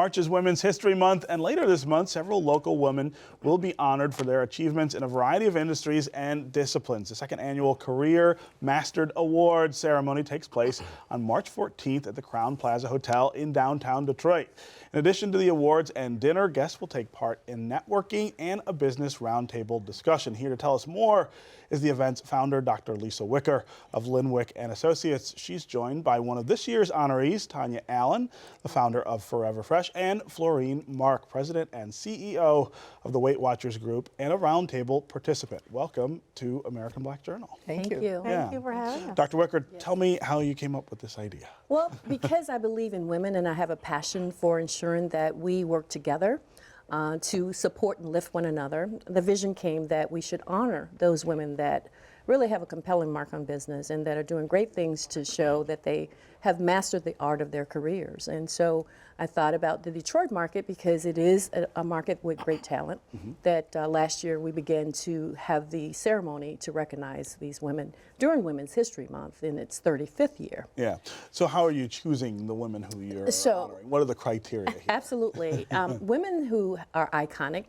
March is Women's History Month, and later this month, several local women will be honored for their achievements in a variety of industries and disciplines. The second annual Career Mastered Awards ceremony takes place on March 14th at the Crowne Plaza Hotel in downtown Detroit. In addition to the awards and dinner, guests will take part in networking and a business roundtable discussion. Here to tell us more is the event's founder, Dr. Lisa Wicker of Linwick and Associates. She's joined by one of this year's honorees, Tanya Allen, the founder of Forever Fresh, and Florine Mark, president and CEO of the Weight Watchers Group and a roundtable participant. Welcome to American Black Journal. Thank you. Thank you for having us. Dr. Wicker, tell me how you came up with this idea. Well, because I believe in women and I have a passion for ensuring that we work together to support and lift one another, the vision came that we should honor those women that really have a compelling mark on business and that are doing great things to show that they have mastered the art of their careers. And so I thought about the Detroit market because it is a market with great talent that last year we began to have the ceremony to recognize these women during Women's History Month in its 35th year. Yeah. So how are you choosing the women who you're honoring? What are the criteria here? Absolutely. Women who are iconic,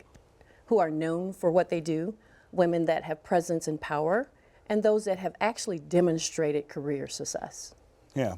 who are known for what they do, women that have presence and power, and those that have actually demonstrated career success. Yeah.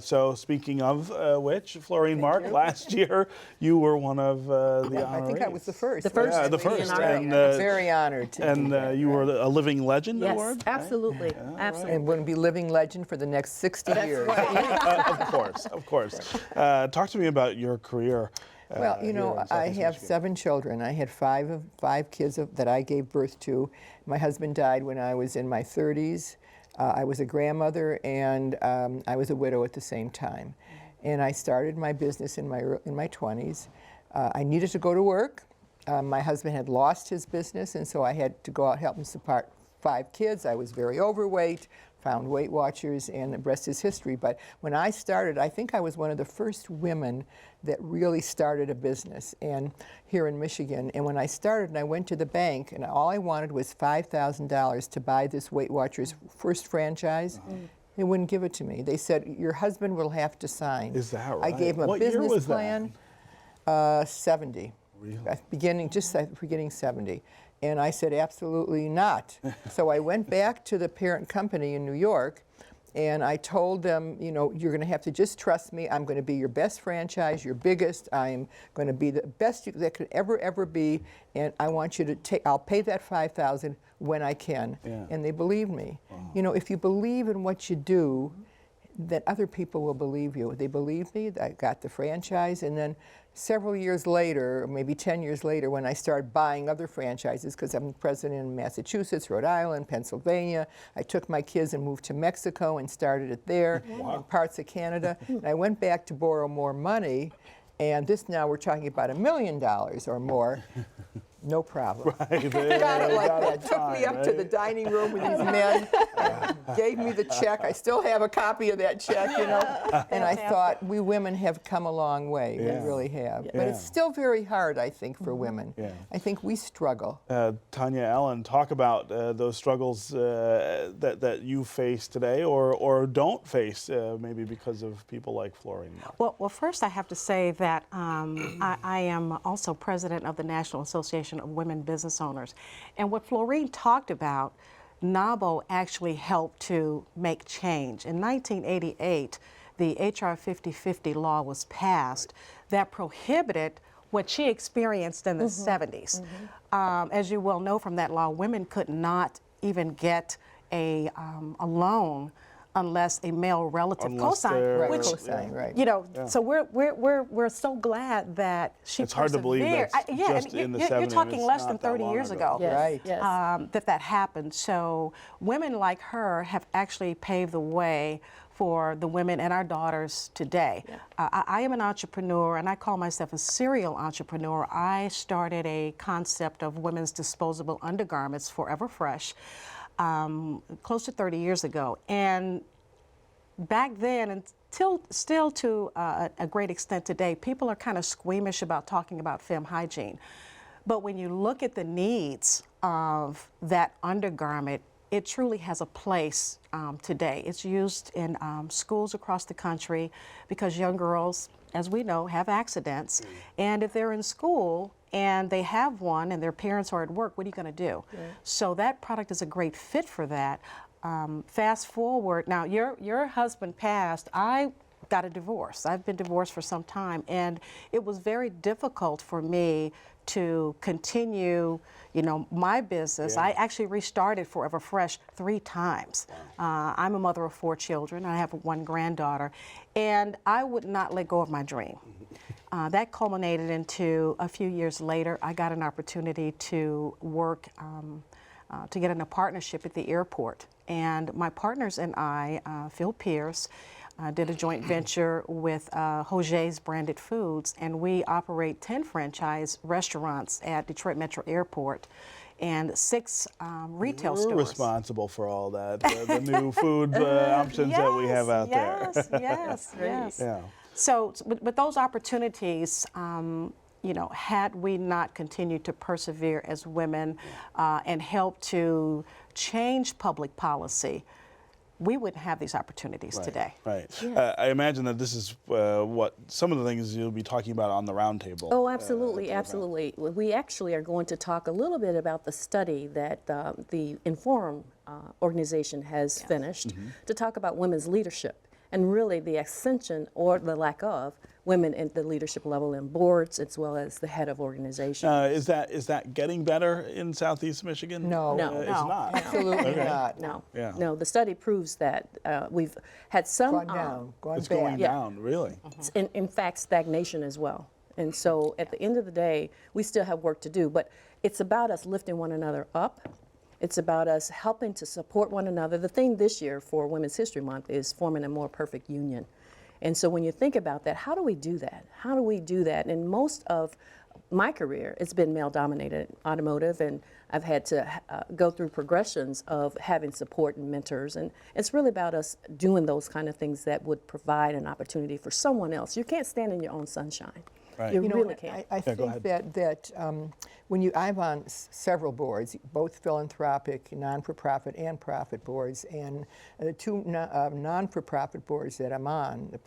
So speaking of which, Florine Mark, last year you were one of the honorees. I think I was the first. The first. Yeah, the first. And, I'm very honored to do that. You were a Living Legend yes, award? absolutely. Right? Absolutely. And going to be living legend for the next 60 years. Of course, of course. Talk to me about your career. Well, you know, I have 7 children. I had five kids that I gave birth to. My husband died when I was in my 30s. I was a grandmother and I was a widow at the same time. And I started my business in my 20s. I needed to go to work. My husband had lost his business, and so I had to go out and help him support 5 kids. I was very overweight, found Weight Watchers, and the rest is history. But when I started, I think I was one of the first women that really started a business and here in Michigan. And when I started and I went to the bank and all I wanted was $5,000 to buy this Weight Watchers first franchise, they wouldn't give it to me. They said, your husband will have to sign. Is that right? I gave him a What year business was plan. that? 70. Really? Beginning 70. And I said, absolutely not. So I went back to the parent company in New York and I told them, you know, you're going to have to just trust me. I'm going to be your best franchise, your biggest. I'm going to be the best that could ever be. And I want you to take, I'll pay that $5,000 when I can. Yeah. And they believed me. Wow. You know, if you believe in what you do, then other people will believe you. They believed me. I got the franchise, and then several years later, maybe 10 years later, when I started buying other franchises, because I'm president in Massachusetts, Rhode Island, Pennsylvania, I took my kids and moved to Mexico and started it there, and parts of Canada. And I went back to borrow more money, and this now we're talking about $1 million or more. No problem. Right, Got it like that. Took me up to the dining room with these men, gave me the check. I still have a copy of that check, you know. And I thought, we women have come a long way. Yeah. We really have. Yeah. But it's still very hard, I think, for women. Yeah. I think we struggle. Tanya Allen, talk about those struggles that you face today or don't face, maybe because of people like Florine Mark. Well, first I have to say that I am also president of the National Association of Women Business Owners. And what Florine talked about, NABO actually helped to make change. In 1988, the HR 5050 law was passed that prohibited what she experienced in the 70s. As you well know from that law, women could not even get a loan unless a male relative co-signed, Right, co-sign, right. you know, so we're so glad that she It's hard to believe that's just in the 70s. You're talking It's less not than that 30 long years ago. ago. Yes, Right. yes. That happened. So women like her have actually paved the way for the women and our daughters today. Yeah. I am an entrepreneur, and I call myself a serial entrepreneur. I started a concept of women's disposable undergarments, Forever Fresh, close to 30 years ago. And back then, and still to a great extent today, people are kind of squeamish about talking about femme hygiene. But when you look at the needs of that undergarment, it truly has a place today. It's used in schools across the country because young girls, as we know, have accidents. And if they're in school and they have one and their parents are at work, what are you going to do? So that product is a great fit for that. Fast forward, now your husband passed. I got a divorce. I've been divorced for some time, and it was very difficult for me to continue, my business. I actually restarted Forever Fresh 3 times. I'm a mother of 4 children. I have 1 granddaughter, and I would not let go of my dream. That culminated into a few years later, I got an opportunity to work, to get in a partnership at the airport. And my partners and I, Phil Pierce, did a joint venture with José's Branded Foods, and we operate 10 franchise restaurants at Detroit Metro Airport and 6 retail stores. We're responsible for all that, the new food options that we have out there. Yes. Yeah. So, but those opportunities, had we not continued to persevere as women and help to change public policy, we wouldn't have these opportunities today. Right. I imagine that this is what some of the things you'll be talking about on the roundtable. Oh, absolutely, absolutely. We actually are going to talk a little bit about the study that the Inform organization has finished to talk about women's leadership and really the ascension or the lack of women at the leadership level in boards as well as the head of organizations. Is that getting better in Southeast Michigan? No. No. It's not. Absolutely not. No, Yeah. no. The study proves that we've had some Gone down, gone It's bad. going down, really. in fact, stagnation as well. And so at the end of the day, we still have work to do, but it's about us lifting one another up. It's about us helping to support one another. The theme this year for Women's History Month is forming a more perfect union. And so when you think about that, how do we do that? How do we do that? And most of my career, it's been male-dominated, automotive, and I've had to go through progressions of having support and mentors. And it's really about us doing those kind of things that would provide an opportunity for someone else. You can't stand in your own sunshine. Right. You You know, really can't. I go think ahead. that when I'm on several boards, both philanthropic, non-for-profit, and profit boards, and the 2 non-for-profit boards that I'm on, the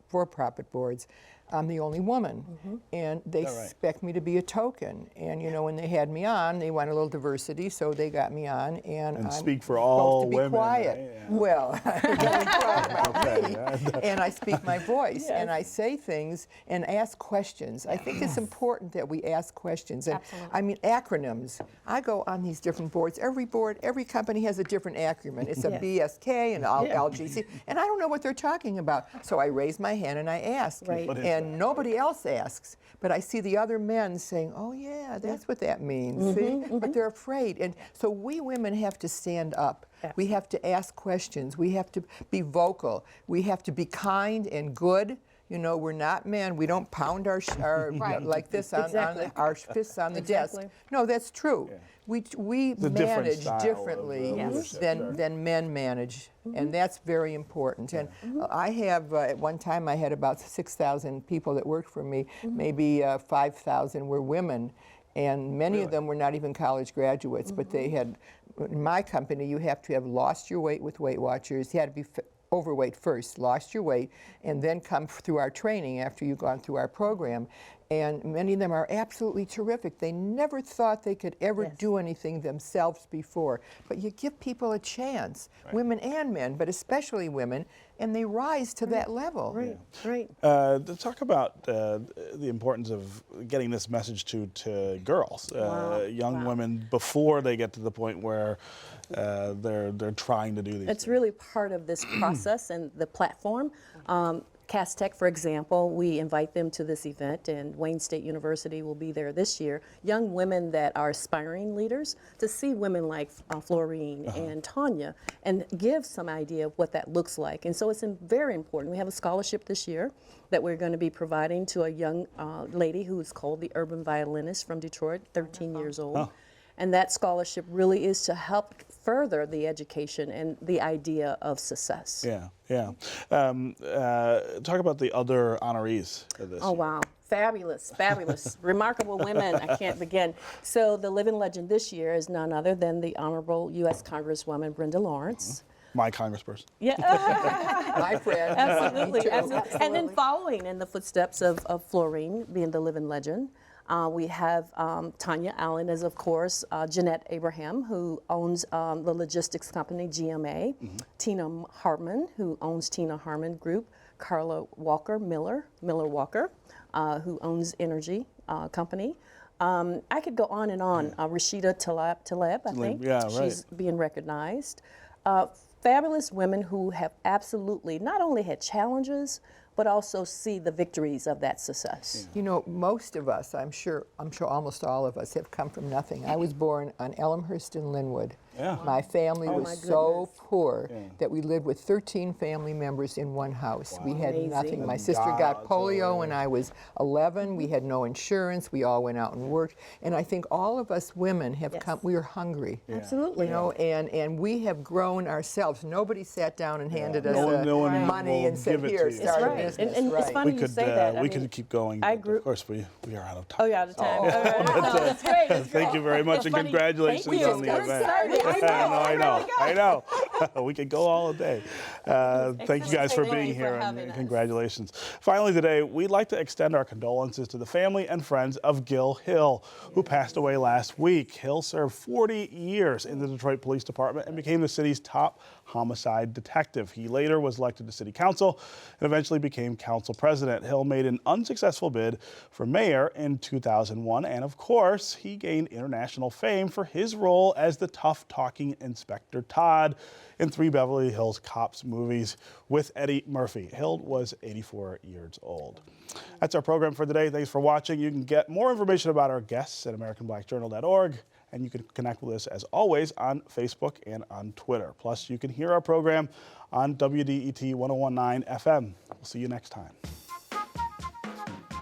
for-profit boards, I'm the only woman, and they expect me to be a token. And when they had me on, they want a little diversity, so they got me on, and I'm speak for all supposed to be women, quiet. right? Yeah. Well, I'm very proud about me. And I speak my voice, and I say things and ask questions. I think it's important that we ask questions. And I mean, acronyms. I go on these different boards. Every company has a different acronym. It's a BSK and LGC, and I don't know what they're talking about. So I raise my hand and I ask. Right. What And nobody else asks. But I see the other men saying, oh yeah, that's what that means. See? But they're afraid. And so we women have to stand up. We have to ask questions. We have to be vocal. We have to be kind and good. We're not men. We don't pound our like this on our fists on the desk. No, that's true. We manage differently than men manage, and that's very important. And I have, at one time, I had about 6,000 people that worked for me. Maybe 5,000 were women, and many of them were not even college graduates, but they had, in my company, you have to have lost your weight with Weight Watchers. You had to be overweight first, lost your weight, and then come through our training after you've gone through our program. And many of them are absolutely terrific. They never thought they could ever do anything themselves before. But you give people a chance, women and men, but especially women, and they rise to that level. Right. To talk about the importance of getting this message to girls, young women, before they get to the point where they're trying to do these It's things. really part of this process and the platform. Cass Tech, for example, we invite them to this event, and Wayne State University will be there this year. Young women that are aspiring leaders, to see women like Florine and Tanya, and give some idea of what that looks like. And so it's very important. We have a scholarship this year that we're going to be providing to a young lady who is called the Urban Violinist from Detroit, 13 years old. And that scholarship really is to help further the education and the idea of success. Yeah. Talk about the other honorees of this. Oh, wow. Fabulous, fabulous, remarkable women. I can't begin. So the living legend this year is none other than the Honorable U.S. Congresswoman Brenda Lawrence. My congressperson. Yeah, My friend. absolutely, Me too. absolutely. And then following in the footsteps of Florine being the living legend, we have Tanya Allen as, of course, Jeanette Abraham, who owns the logistics company GMA, Tina Hartman, who owns Tina Hartman Group, Carla Walker Miller Walker, who owns Energy Company. I could go on and on. Rashida Tlaib, I think. Yeah, right. She's being recognized. Fabulous women who have absolutely not only had challenges, but also see the victories of that success. You know, most of us, I'm sure almost all of us have come from nothing. I was born on Elmhurst and Linwood. Yeah. My family Oh, was my so goodness. poor that we lived with 13 family members in one house. We had Amazing. nothing. My And sister got God's polio over when I was 11. We had no insurance. We all went out and worked. And I think all of us women have Yes. come, we are hungry. Absolutely. You know, and we have grown ourselves. Nobody sat down and handed us No one money will and said, give it here, to you. start a Right. business. And it's Right. funny We you could say that. I we mean, could keep going. I but grew- Of course, we are out of time. Oh, yeah, out of time. That's great. That's Thank you very much, and funny. congratulations Thank you. on the We're event. excited. I know. We could go all day. Thank you guys for Thank being you for here, having and us. congratulations. Finally today, we'd like to extend our condolences to the family and friends of Gil Hill, who passed away last week. Hill served 40 years in the Detroit Police Department and became the city's top homicide detective. He later was elected to city council and eventually became council president. Hill made an unsuccessful bid for mayor in 2001, and of course, he gained international fame for his role as the tough-talking Inspector Todd in 3 Beverly Hills Cops movies with Eddie Murphy. Hill was 84 years old. That's our program for today. Thanks for watching. You can get more information about our guests at AmericanBlackJournal.org, and you can connect with us, as always, on Facebook and on Twitter. Plus, you can hear our program on WDET 101.9 FM. We'll see you next time.